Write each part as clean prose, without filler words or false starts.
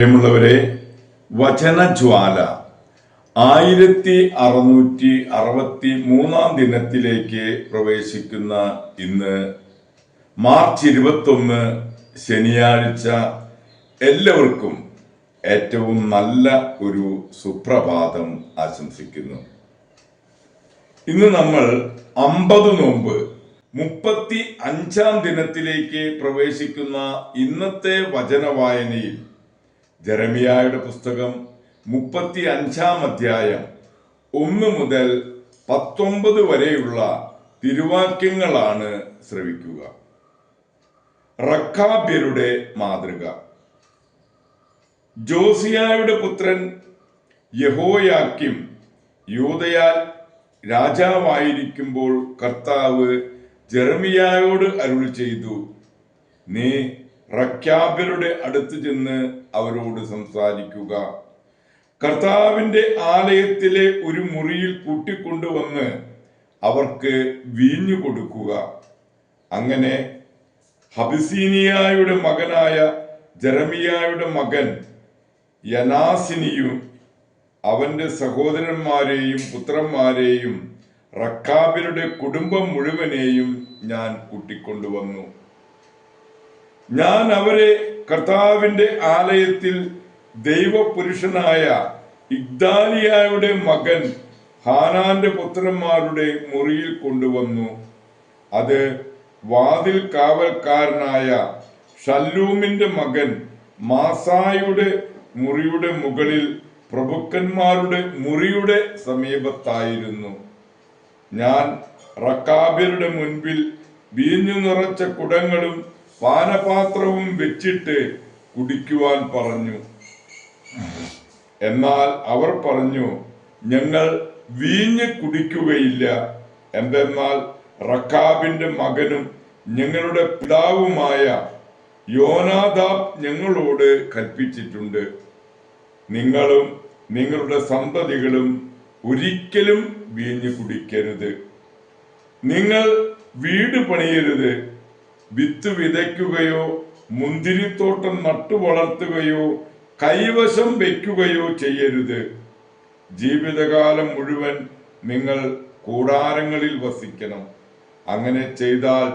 പ്രിയമുള്ളവരെ, വചനജ്വാല 1663 ദിനത്തിലേക്ക് പ്രവേശിക്കുന്ന ഇന്ന് മാർച്ച് 21 ശനിയാഴ്ച എല്ലാവർക്കും ഏറ്റവും നല്ല ഒരു സുപ്രഭാതം ആശംസിക്കുന്നു. ഇന്ന് നമ്മൾ 50 നോമ്പ് 35 ദിനത്തിലേക്ക് പ്രവേശിക്കുന്ന ഇന്നത്തെ വചന വായനയിൽ ജെറമിയായുടെ പുസ്തകം 35 അധ്യായം 1 മുതൽ 19 വരെയുള്ള തിരുവാക്യങ്ങളാണ് ശ്രവിക്കുക. റഖാബ്യരുടെ മാതൃക. ജോസിയായുടെ പുത്രൻ യഹോയാക്കീം യൂദയാൽ രാജാവായിരിക്കുമ്പോൾ കർത്താവ് ജെറമിയായോട് അരുളി ചെയ്തു, നീ റഖാബ്യരുടെ അടുത്ത് ചെന്ന് അവരോട് സംസാരിക്കുക. കർത്താവിന്റെ ആലയത്തിലെ ഒരു മുറിയിൽ കൂട്ടിക്കൊണ്ടുവന്ന് അവർക്ക് വീഞ്ഞു കൊടുക്കുക. അങ്ങനെ ഹബസീനിയായുടെ മകനായ ജെറമിയായുടെ മകൻ യനാസിനിയും അവന്റെ സഹോദരന്മാരെയും പുത്രന്മാരെയും റഖാബ്യരുടെ കുടുംബം മുഴുവനെയും ഞാൻ കൂട്ടിക്കൊണ്ടുവന്നു. ഞാൻ അവരെ കർത്താവിന്റെ ആലയത്തിൽ ദൈവപുരുഷനായ ഇഗ്ദാലിയായുടെ മകൻ ഹാനാന്റെ പുത്രന്മാരുടെ മുറിയിൽ കൊണ്ടുവന്നു. അത് വാതിൽ കാവൽക്കാരനായ ഷല്ലൂമിന്റെ മകൻ മാസായുടെ മുറിയുടെ മുകളിൽ പ്രഭുക്കന്മാരുടെ മുറിയുടെ സമീപത്തായിരുന്നു. ഞാൻ റഖാബ്യരുടെ മുൻപിൽ വീഞ്ഞു നിറച്ച കുടങ്ങളും പാനപാത്രവും വെച്ചിട്ട് കുടിക്കുവാൻ പറഞ്ഞു. എന്നാൽ അവർ പറഞ്ഞു, ഞങ്ങൾ വീഞ്ഞ് കുടിക്കുകയില്ല. എന്തെന്നാൽ റഖാബിന്റെ മകനും ഞങ്ങളുടെ പിതാവുമായ യോനാദാബ് ഞങ്ങളോട് കൽപ്പിച്ചിട്ടുണ്ട്, നിങ്ങളും നിങ്ങളുടെ സന്തതികളും ഒരിക്കലും വീഞ്ഞ് കുടിക്കരുത്. നിങ്ങൾ വീട് പണിയരുത്, വിത്ത് വിതയ്ക്കുകയോ മുന്തിരിത്തോട്ടം നട്ടു വളർത്തുകയോ കൈവശം വയ്ക്കുകയോ ചെയ്യരുത്. ജീവിതകാലം മുഴുവൻ നിങ്ങൾ കൂടാരങ്ങളിൽ വസിക്കണം. അങ്ങനെ ചെയ്താൽ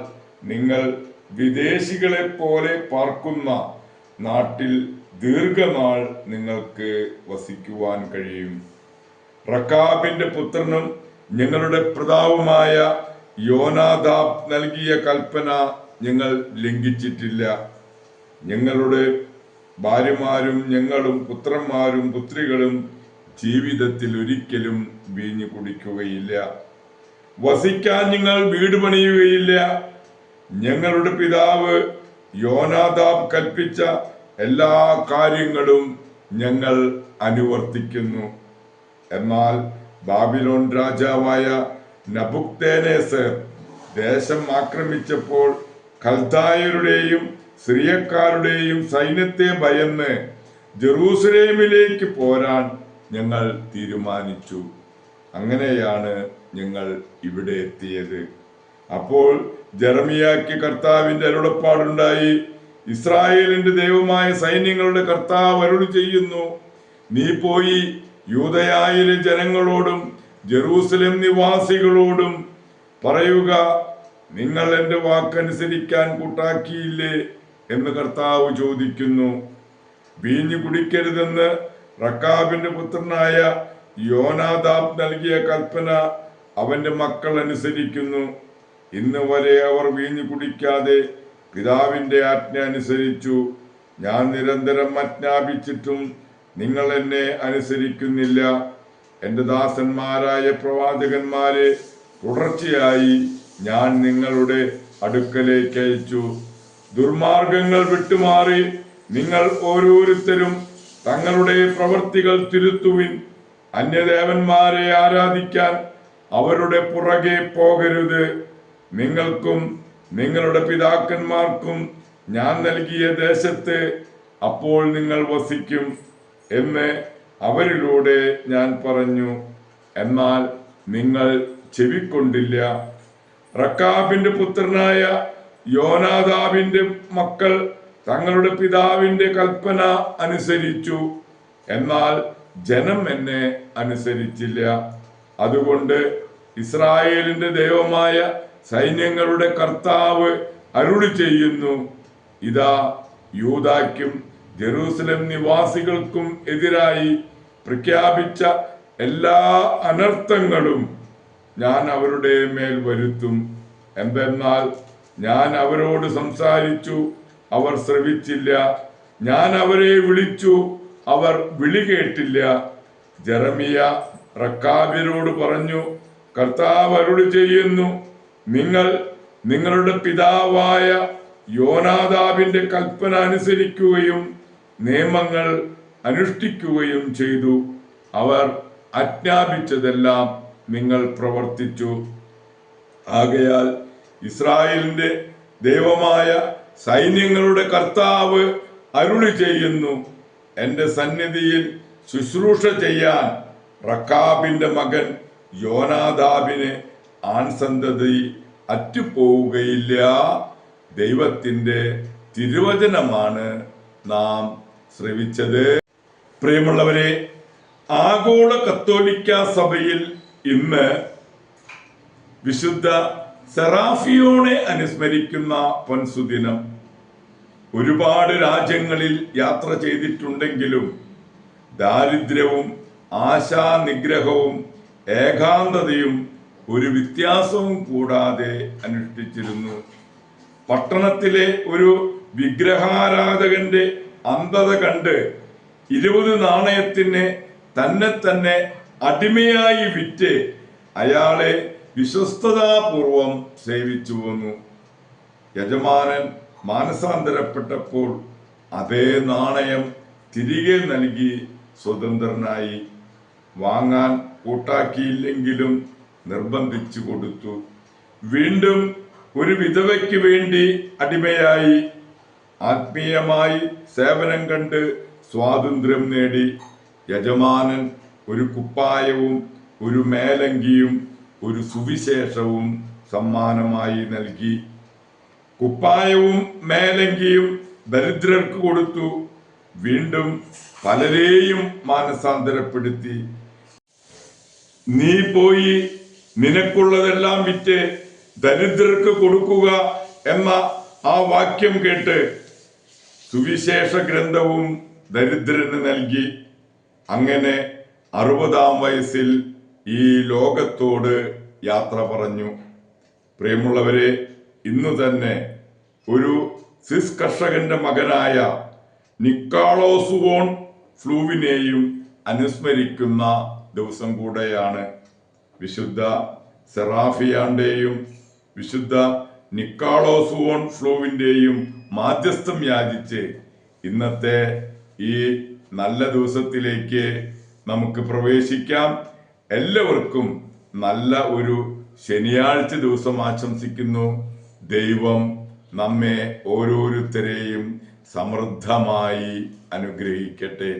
നിങ്ങൾ വിദേശികളെ പോലെ പാർക്കുന്ന നാട്ടിൽ ദീർഘനാൾ നിങ്ങൾക്ക് വസിക്കുവാൻ കഴിയും. റഖാബിന്റെ പുത്രനും ഞങ്ങളുടെ പിതാവുമായ യോനാദാബ് നൽകിയ കൽപ്പന ഞങ്ങൾ ലംഘിച്ചിട്ടില്ല. ഞങ്ങളുടെ ഭാര്യമാരും ഞങ്ങളും പുത്രന്മാരും പുത്രികളും ജീവിതത്തിൽ ഒരിക്കലും വീഞ്ഞു കുടിക്കുകയില്ല. വസിക്കാൻ നിങ്ങൾ വീട് പണിയുകയില്ല. ഞങ്ങളുടെ പിതാവ് യോനാദാബ് കൽപ്പിച്ച എല്ലാ കാര്യങ്ങളും ഞങ്ങൾ അനുവർത്തിക്കുന്നു. എന്നാൽ ബാബിലോൺ രാജാവായ നബുക്കദ്നേസർ ദേശം ആക്രമിച്ചപ്പോൾ കൽദായരുടെയും സിറിയക്കാരുടെയും സൈന്യത്തെ ഭയന്ന് ജെറൂസലേമിലേക്ക് പോരാൻ ഞങ്ങൾ തീരുമാനിച്ചു. അങ്ങനെയാണ് ഞങ്ങൾ ഇവിടെ എത്തിയത്. അപ്പോൾ ജെറമിയാക്ക് കർത്താവിന്റെ അരുളപ്പാടുണ്ടായി. ഇസ്രായേലിന്റെ ദൈവമായ സൈന്യങ്ങളുടെ കർത്താവ് അരുളി ചെയ്യുന്നു, നീ പോയി യൂദയായിലെ ജനങ്ങളോടും ജെറൂസലേം നിവാസികളോടും പറയുക, നിങ്ങൾ എന്റെ വാക്കനുസരിക്കാൻ കൂട്ടാക്കിയില്ലേ എന്ന് കർത്താവ് ചോദിക്കുന്നു. വീഞ്ഞു കുടിക്കരുതെന്ന് റഖാബിന്റെ പുത്രനായ യോനാദാബ് നൽകിയ കൽപ്പന അവന്റെ മക്കൾ അനുസരിക്കുന്നു. ഇന്ന് വരെ അവർ വീഞ്ഞു കുടിക്കാതെ പിതാവിന്റെ ആജ്ഞ അനുസരിച്ചു. ഞാൻ നിരന്തരം ആജ്ഞാപിച്ചിട്ടും നിങ്ങൾ എന്നെ അനുസരിക്കുന്നില്ല. എന്റെ ദാസന്മാരായ പ്രവാചകന്മാരെ തുടർച്ചയായി ഞാൻ നിങ്ങളുടെ അടുക്കലേക്ക് അയച്ചു. ദുർമാർഗങ്ങൾ വിട്ടുമാറി നിങ്ങൾ ഓരോരുത്തരും തങ്ങളുടെ പ്രവൃത്തികൾ തിരുത്തുവിൻ. അന്യദേവന്മാരെ ആരാധിക്കാൻ അവരുടെ പുറകെ പോകരുത്. നിങ്ങൾക്കും നിങ്ങളുടെ പിതാക്കന്മാർക്കും ഞാൻ നൽകിയ ദേശത്ത് അപ്പോൾ നിങ്ങൾ വസിക്കും എന്ന് അവരിലൂടെ ഞാൻ പറഞ്ഞു. എന്നാൽ നിങ്ങൾ ചെവിക്കൊണ്ടില്ല. റഖാബിന്റെ പുത്രനായ യോനാദാബിന്റെ മക്കൾ തങ്ങളുടെ പിതാവിന്റെ കൽപ്പന അനുസരിച്ചു. എന്നാൽ ജനം എന്നെ അനുസരിച്ചില്ല. അതുകൊണ്ട് ഇസ്രായേലിന്റെ ദൈവമായ സൈന്യങ്ങളുടെ കർത്താവ് അരുളി ചെയ്യുന്നു, ഇതാ യൂദായ്ക്കും ജെറൂസലേം നിവാസികൾക്കും എതിരായി പ്രഖ്യാപിച്ച എല്ലാ അനർത്ഥങ്ങളും ഞാൻ അവരുടെ മേൽ വരുത്തും. എന്തെന്നാൽ ഞാൻ അവരോട് സംസാരിച്ചു, അവർ ശ്രവിച്ചില്ല. ഞാൻ അവരെ വിളിച്ചു, അവർ വിളി കേട്ടില്ല. ജെറമിയ റക്കാബിനോട് പറഞ്ഞു, കർത്താവ് അരുളി ചെയ്യുന്നു, നിങ്ങൾ നിങ്ങളുടെ പിതാവായ യോനാദാബിന്റെ കൽപ്പന അനുസരിക്കുകയും നിയമങ്ങൾ അനുഷ്ഠിക്കുകയും ചെയ്തു. അവർ ആജ്ഞാപിച്ചതെല്ലാം നിങ്ങൾ പ്രവർത്തിച്ചു. ആകയാൽ ഇസ്രായേലിന്റെ ദൈവമായ സൈന്യങ്ങളുടെ കർത്താവ് അരുളി ചെയ്യുന്നു, എന്റെ സന്നിധിയിൽ ശുശ്രൂഷ ചെയ്യാൻ റക്കാബിന്റെ മകൻ യോനാദാബിന് ആൺസന്തതി അറ്റുപോവുകയില്ല. ദൈവത്തിന്റെ തിരുവചനമാണ് നാം ശ്രവിച്ചത്. പ്രിയമുള്ളവരെ, ആഗോള കത്തോലിക്ക സഭയിൽ ഇന്ന് വിശുദ്ധ സെറാഫിയോണെ അനുസ്മരിക്കുന്ന പൊൻസുദിനം. ഒരുപാട് രാജ്യങ്ങളിൽ യാത്ര ചെയ്തിട്ടുണ്ടെങ്കിലും ദാരിദ്ര്യവും ആശാനിഗ്രഹവും ഏകാന്തതയും ഒരു വ്യത്യാസവും കൂടാതെ അനുഷ്ഠിച്ചിരുന്നു. പട്ടണത്തിലെ ഒരു വിഗ്രഹാരാധകന്റെ അന്ധത കണ്ട് 20 നാണയത്തിന് തന്നെ അടിമയായി വിറ്റ് അയാളെ വിശ്വസ്തതാപൂർവം സേവിച്ചു പോന്നു. യജമാനൻ മാനസാന്തരപ്പെട്ടപ്പോൾ അതേ നാണയം തിരികെ നൽകി സ്വതന്ത്രനായി. വാങ്ങാൻ കൂട്ടാക്കിയില്ലെങ്കിലും നിർബന്ധിച്ചു കൊടുത്തു. വീണ്ടും ഒരു വിധവയ്ക്ക് വേണ്ടി അടിമയായി. ആത്മീയമായി സേവനം കണ്ട് സ്വാതന്ത്ര്യം നേടി. യജമാനൻ ഒരു കുപ്പായവും ഒരു മേലങ്കിയും ഒരു സുവിശേഷവും സമ്മാനമായി നൽകി. കുപ്പായവും മേലങ്കിയും ദരിദ്രർക്ക് കൊടുത്തു. വീണ്ടും പലരെയും മാനസാന്തരപ്പെടുത്തി. നീ പോയി നിനക്കുള്ളതെല്ലാം വിറ്റ് ദരിദ്രർക്ക് കൊടുക്കുക എന്ന ആ വാക്യം കേട്ട് സുവിശേഷ ഗ്രന്ഥവും ദരിദ്രന് നൽകി. അങ്ങനെ 60-ാം വയസ്സിൽ ഈ ലോകത്തോട് യാത്ര പറഞ്ഞു. പ്രിയമുള്ളവരെ, ഇന്നു തന്നെ ഒരു സ്വിസ് കർഷകന്റെ മകനായ നിക്കോളോസ് വോൺ ഫ്ലൂവിനെയും അനുസ്മരിക്കുന്ന ദിവസം കൂടെയാണ്. വിശുദ്ധ സെറാഫിയാന്റെയും വിശുദ്ധ നിക്കോളോസ് വോൺ ഫ്ലൂവിന്റെയും മാധ്യസ്ഥം യാചിച്ച് ഇന്നത്തെ ഈ നല്ല ദിവസത്തിലേക്ക് നമുക്ക് പ്രവേശിക്കാം. എല്ലാവർക്കും നല്ല ഒരു ശനിയാഴ്ച ദിവസം ആശംസിക്കുന്നു. ദൈവം നമ്മെ ഓരോരുത്തരെയും സമൃദ്ധമായി അനുഗ്രഹിക്കട്ടെ.